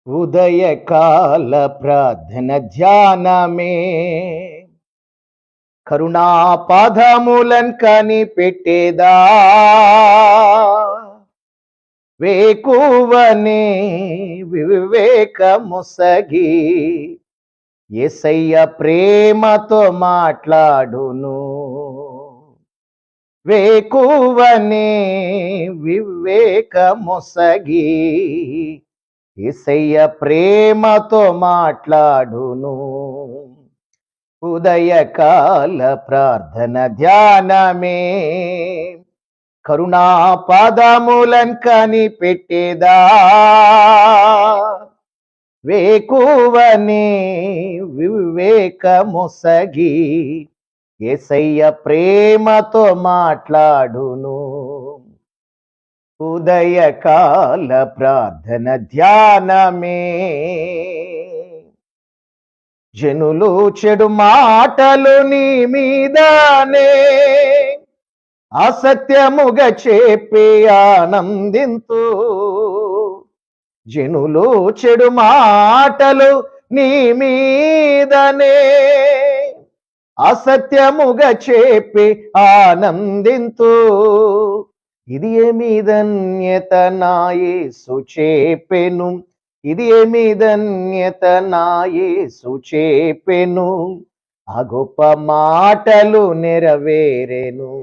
ఉదయకాల ప్రార్థన ధ్యానమే కరుణాపాదములన్ కనిపెట్టేదా వేకువనే వివేకముసగి యేసయ్య ప్రేమతో మాట్లాడును. వేకువనే వివేకముసగి యేసయ్య ప్రేమతో మాట్లాడును. ఉదయకాల ప్రార్థన ధ్యానమే కరుణాపాదములన్ కనిపెట్టేదా వేకువనే వివేకముసగి యేసయ్య ప్రేమతో మాట్లాడును. ఉదయకాల ప్రార్థన ధ్యానమే జనులు చెడు మాటలు నీ మీదనే అసత్యముగా చెప్పి ఆనందింతు. జనులు చెడు మాటలు నీ మీదనే అసత్యముగా చెప్పి ఆనందింతు. ఇది ఏమి ధన్యత నా యేసు చెప్పెను, ఇది ఏమి ధన్యత నా యేసు చెప్పెను, ఆ గొప్ప మాటలు నెరవేరెను,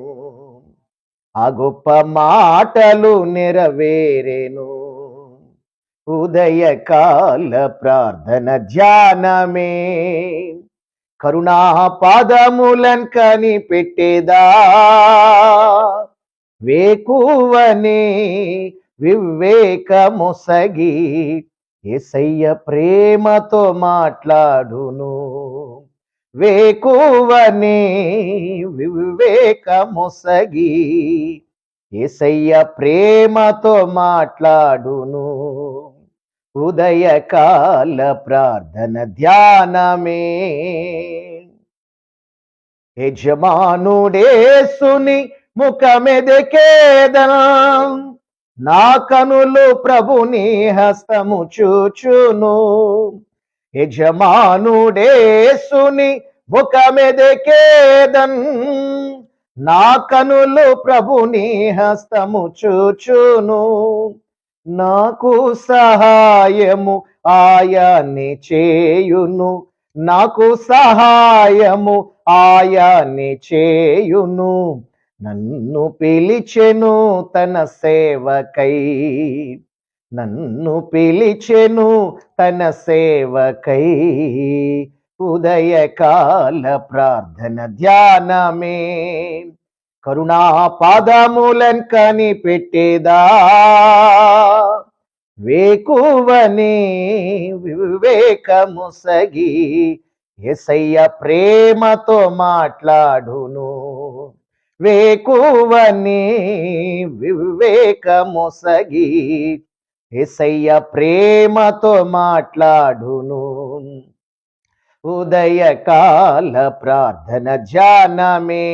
ఆ గొప్ప మాటలు నెరవేరెను. ఉదయకాల ప్రార్థన ధ్యానమే కరుణాపాదములన్ కనిపెట్టేదా వేకువనే వివేకముసగి యేసయ్య ప్రేమతో మాట్లాడును. వేకువనే వివేకముసగి యేసయ్య ప్రేమతో మాట్లాడును. ఉదయకాల ప్రార్థన ధ్యానమే యజమానుడేసుని ముఖమెదకేదన నా కనులు ప్రభుని హస్తము చూచును. యజమానుడేసుని ముఖమెదకేదన్ నా కనులు ప్రభుని హస్తము చూచును. నాకు సహాయము ఆయనే చేయును, నాకు సహాయము ఆయనే చేయును. నన్ను పిలిచెను తన సేవకై, నన్ను పిలిచెను తన సేవకై. ఉదయకాల ప్రార్థన ధ్యానమే కరుణాపాదములన్ కనిపెట్టేదా వేకువనే వివేకముసగి యేసయ్య ప్రేమతో మాట్లాడును. వేకువనే వివేకముసగి యేసయ్య ప్రేమతో మాట్లాడును. ఉదయకాల ప్రార్థన ధ్యానమే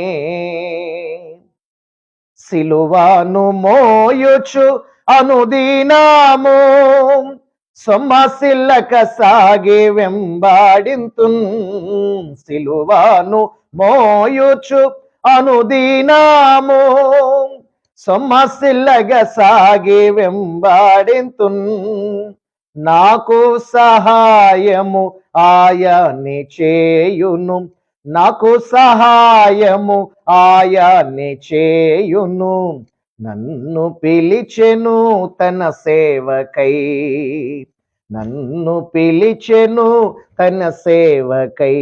సిలువను మోయుచు అనుదినము సొమ్మసిల్లక సాగి వెంబాడింతున్. సిలువను మోయుచు అనుదినము సొమ్మసిల్లక సాగి వెంబాడింతున్. నాకు సహాయము ఆయనే చేయును, నాకు సహాయము ఆయనే చేయును. నన్ను పిలిచెను తన సేవకై, నన్ను పిలిచెను తన సేవకై.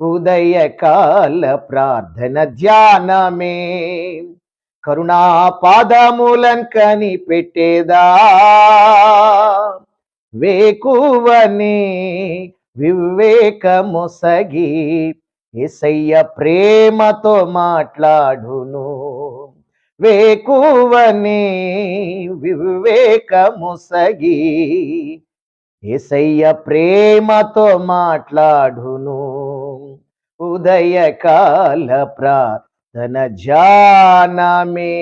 ఉదయకాల ప్రార్థన ధ్యానమే కరుణాపాదములన్ కనిపెట్టేదా వేకువనే వివేకముసగి యేసయ్య ప్రేమతో మాట్లాడును. వేకువనే వివేకముసగి యేసయ్య ప్రేమతో మాట్లాడును. ఉదయకాల ప్రార్థన ధ్యానమే